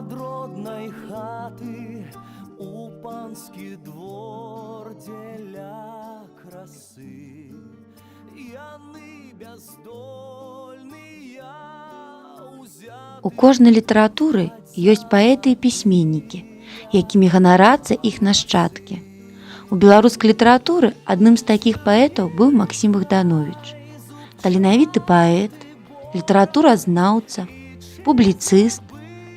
ад роднай хаты у панскі двор дзеля красы. Яны бяздольныя У кожнай літаратуры ёсць паэты і пісьменнікі, якімі ганарацца іх нашчадкі. У беларускай літаратуры адным з такіх паэтаў быў Максім Богданович. Таленавіты паэт, літаратуразнаўца, публіцыст,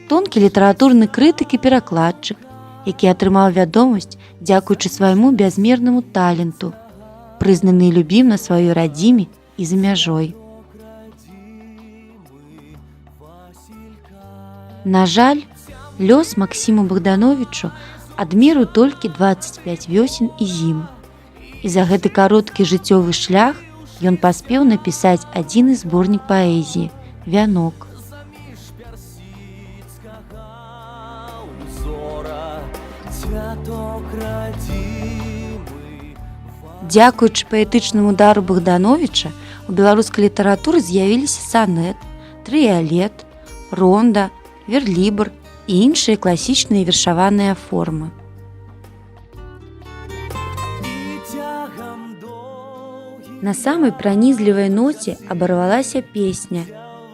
тонкі літаратурны крытык і перакладчык, які атрымаў вядомасць дзякуючы свайму бязмернаму таленту, прызнаны і любім на сваёй радзіме і за мяжой. На жаль, лёс Максіму Богдановичу адмерыў толькі 25 вёсен і зім. І за гэты кароткі жыццёвы шлях ён паспеў напісаць адзіны зборнік паэзіі «Вянок». Дзякуючы паэтычнаму дару Богдановича у беларускай літаратуры з'явіліся санет, трыялет, ронда, верлібр і іншыя класічныя вершаваныя формы. На самай пранізлівай ноце абарвалася песня,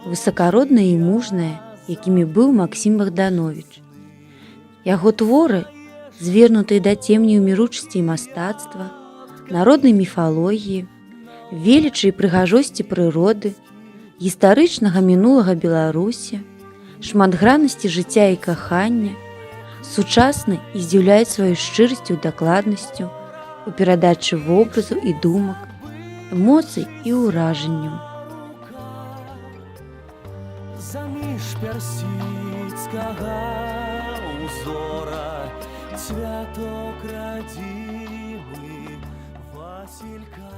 высакародная і мужная, якімі быў Максім Богданович. Яго творы, звернутыя да цемні ўміручасці і мастацтва, народнай міфалогіі, велічы і прыгажосці прыроды, гістарычнага мінулага Беларусі, шматграннасці жыцця і кахання, сучасны і здзіўляюць сваёй шчырасцю і дакладнасцю у перадачы вобразу і думак, эмоцый і ўражанняў. Заміж персідскага узора святок радзімы Васілька.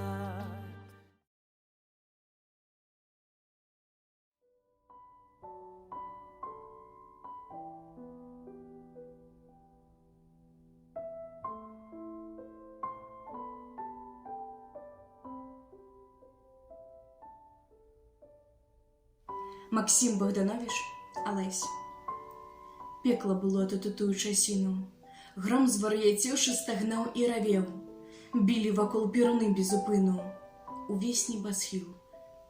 Максім Богданович, Алесь. Пекла было тут у тую часіну. Гром звар'яцеўшы стагнаў і равеў. Білі вакол перуны без упыну. Увесь небасхіл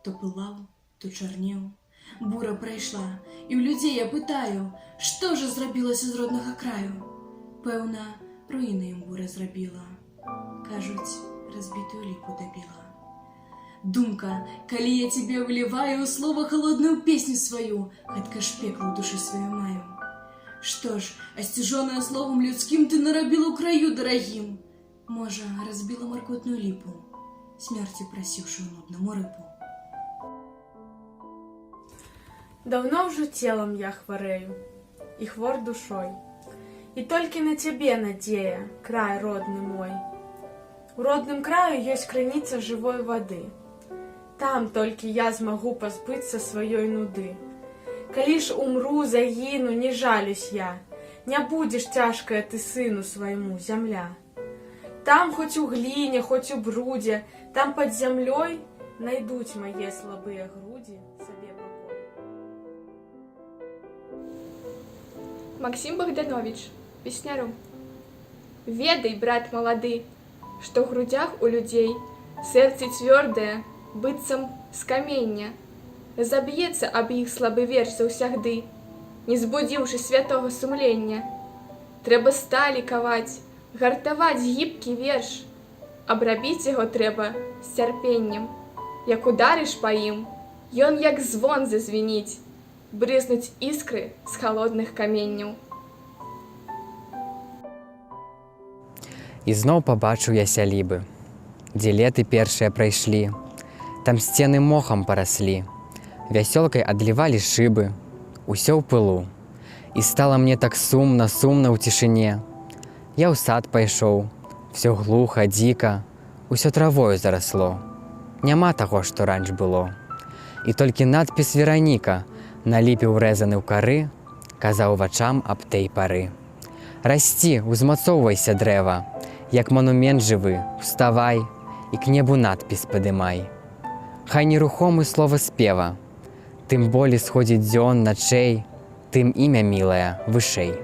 то пылаў, то чарнеў. Бура прайшла, і ў людзей я пытаю, што ж зрабілася з роднага краю? Пэўна, руіны ім бура зрабіла. Кажуць, разбітую ліпу дабіла. Думка, калі я тебе вливаю у слова холодную песню свою, гэтка ж пекла ў душы сваю маю. Што ж, асцюжоная словом людскім ты нарабіла ў краю дарагім? Можа, разбіла маркотную ліпу, смерці прасіўшую нуднаму рыбу. Давно ўжо целом я хварэю, і хвор душой. І толькі на цябе надзея, край родны мой. У родным краю ёсць крыніца жывой вады. Там толькі я змагу пазбыцца сваёй нуды. Калі ж умру, загіну, не жалюсь я. Не будзеш цяжкая ты сыну свайму, зямля. Там хоць у гліне, хоць у брудзе, там пад зямлёй найдуць мае слабыя грудзі сабе пакой. Максім Богданович, песняру. Ведай, брат малады, што ў грудзях у людзей сэрцы цвёрдае, быццам з камення. Заб'ецца аб іх слабы верш заўсягды, не збудзіўшы святога сумлення. Трэба сталі каваць, гартаваць гібкі верш. Абрабіць яго трэба з цярпеннем. Як ударыш па ім, ён як звон зазвініць, брызнуць іскры з халодных каменняў. І зноў пабачыў я сялібы, дзе леты першыя прайшлі. Там сцены мохам параслі, вясёлкай адлівалі шыбы, усё ў пылу. І стала мне так сумна, сумна ў цішыне. Я ў сад пайшоў, всё глуха, дзіка, усё травою зарасло. Няма таго, што раньш было. І толькі надпіс «Вераніка» на ліпе ўрэзаны ў кары казаў вачам аб tej пары. Расці, узмацоўвайся, дрэва, як манумент жывы, уставай і к небу надпіс падымай. Хай нерухомы слова спева, тым болей сходзіць дзён, начэй, тым імя мілае вышэй.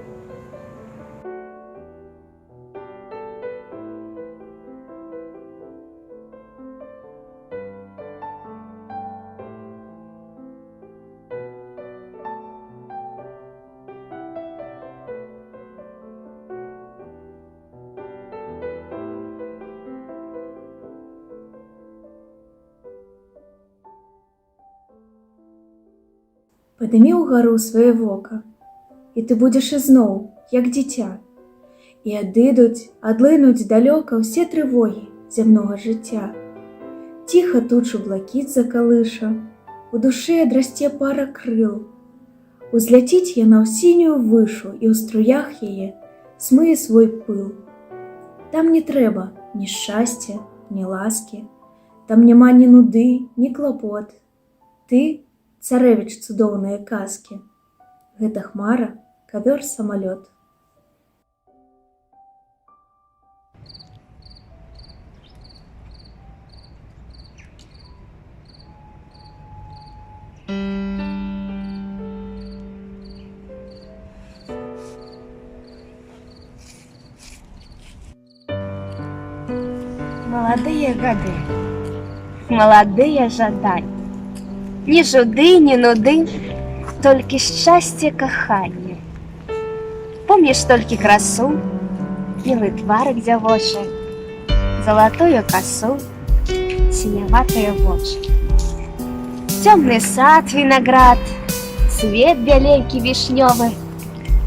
Падымі ўгару свае вока, і ты будзеш ізноў, як дзіця, і адлынуць далёка ўсе трывогі зямнога жыцця. Ціха тучу блакіт закалыша, у душы адрасце пара крыл. Узляціць яна ў сінюю вышу, і ў струях яе смые свой пыл. Там не трэба ні шчасця, ні ласкі, там няма ні нуды, ні клапот. Ты — царэвіч цудоўныя казкі. Гэта хмара, кавёр, самалёт. Маладыя гады, маладыя жаданні. Ні жуды, ні нуды, толькі шчасце, каханне. Помніш толькі красу, білы тварык дзявочы, залатую касу, сіняватыя вочы. Цёмны сад, вінаград, цвет бяленькі вішнёвы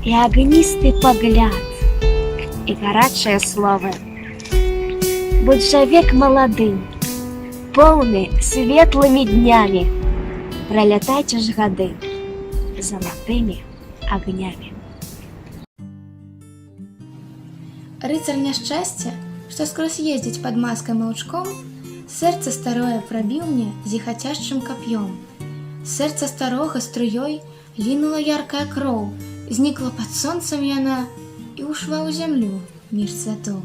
і агністы пагляд, і гарачыя словы. Будь жа век малады, поўны светлымі днямі, пролятайце ж гады залатымі агнямі. Рыцар няшчасця, што скрозь ездзіць пад маскай маўчком, сэрца старое прабіў мне зіхацяшчым кап'ём. Сэрца старога струёй лінула яркая кроў, знікла пад сонцам яна і ушла ў зямлю між цвятоў.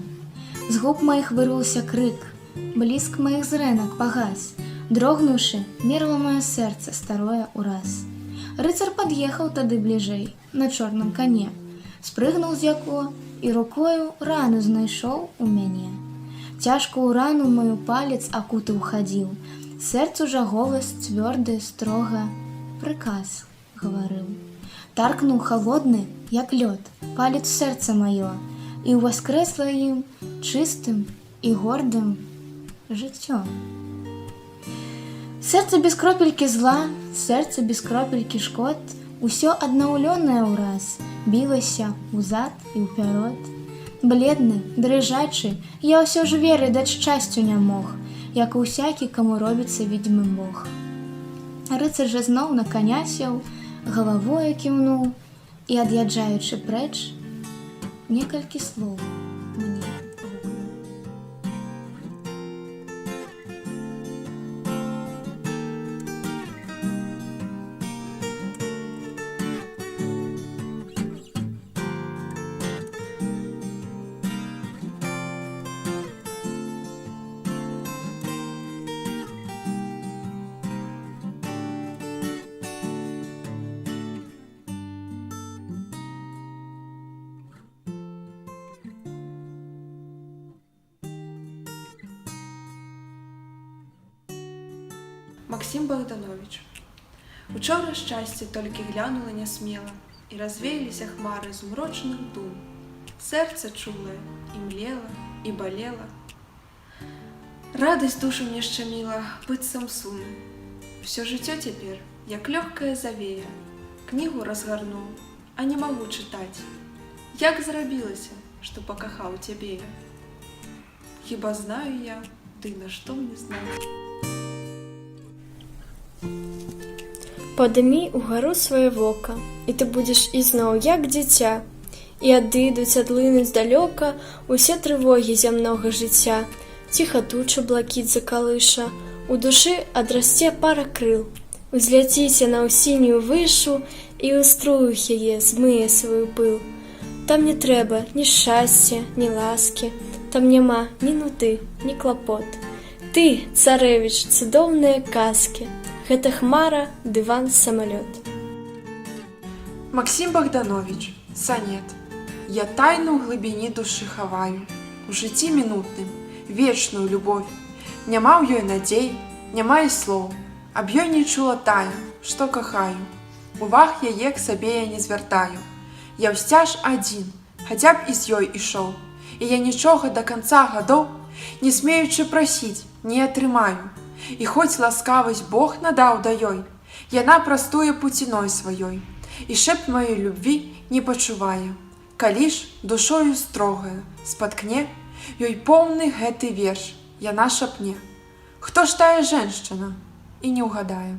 З губ маіх вырваўся крык, бліск маіх зрэнак пагас, дрогнуўшы, мерла маё сэрца старое ўраз. Рыцар пад'ехаў тады бліжэй на чорным кане, спрыгнуў з яго і рукою рану знайшоў у мяне. Цяжка ў рану маю палец акуты ўхадзіў, сэрцу жа голас цвёрды, строга прыказ гаварыў. Таркнуў халодны, як лёд, палец сэрца маё, і ўваскрэсла ім чыстым і гордым жыццё. Сэрца без кропелькі зла, сэрца без кропелькі шкод, усё аднаўлёнае ўраз, білася ўзад і ўпярод. Бледны, дрыжачы, я ўсё ж веры даць шчасцю не мог, як і ўсякі, каму робіцца відзьмы Бог. Рыцар жа зноў на каня сеў, галавою кіўнуў і, ад'язджаючы прэч, некалькі слоў мне. Максим Богданович. Учора шчасце толькі глянула нясмела, і развеяліся хмары змрочных дум. Сэрца чулае і млела, і балела. Радасць душу мне шчаміла, быццам сум. Всё жыццё цяпер, як лёгкая завея. Кнігу разгарнуў, а не магу чытаць. Як зрабілася, што пакахаў цябе я? Хіба знаю я, ты на што мне знаць? Падымі ўгару свае вока, і ты будзеш ізноў, як дзіця, і адлынуць далёка усе трывогі зямнога жыцця. Ціха тучу блакіт закалыша, у душы адрасце пара крыл. Узляціце на ў сінюю вышу, і ў струях яе змые свой пыл. Там не трэба ні шчасця, ні ласкі, там няма ні нуды, ні клапот. Ты, царэвіч, цудоўныя казкі, гэта хмара, дыван, самалёт. Максим Богданович, сонет. Я тайну ў глыбіні душы хаваю, у жыцці мінутным, вечную любовь. Няма ў ёй надзей, няма і слоў, аб ёй не чула тая, што кахаю. Уваг яе к сабе я не звяртаю. Я ўсцяж адзін, хаця б і з ёй ішоў. І я нічога да канца гадоў, не смеючы прасіць, не атрымаю. І хоць ласкавасць Бог надаў да ёй, яна прастуе пуціной сваёй, і шэпт маёй любві не пачувае. Калі ж душою строгая спаткне, ёй поўны гэты верш, яна шапне. Хто ж тая женшчына? І не ўгадае.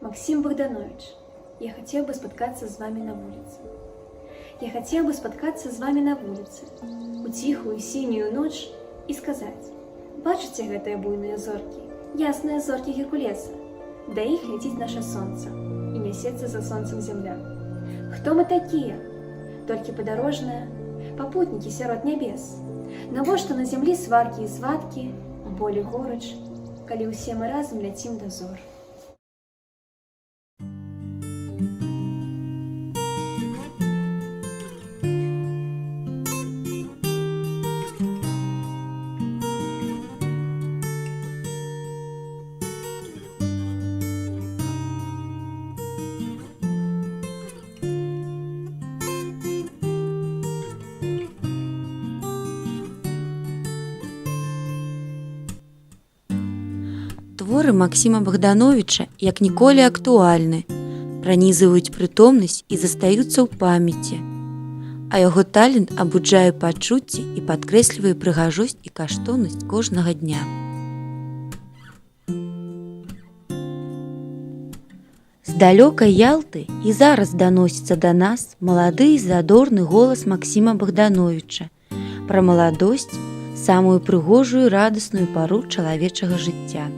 Максим Богданович, я хотел бы споткаться с вами на улице. Я хотел бы споткаться с вами на улице, у тихую синюю ночь, и сказать: бачите гэтыя буйныя зоркі, ясныя зоркі Геркулеса, да іх ляціць наше сонца, і нясецца за сонцем зямля. Хто мы такія? Толькі падарожныя, папутнікі сярод нябес. Навошта на зямлі сваркі і сваткі, болі горач, калі ўсе мы разам ляцім да зор. Творы Максима Богдановича як ніколі актуальны, пранізваюць прытомнасць і застаюцца ў памяці, а яго талент абуджае пачуцці і падкрэслівае прыгажосць і каштоўнасць кожнага дня. З далёкай Ялты і зараз даносіцца да нас малады і задорны голас Максима Богдановича пра маладосць, самую прыгожую і радасную пару чалавечага жыцця.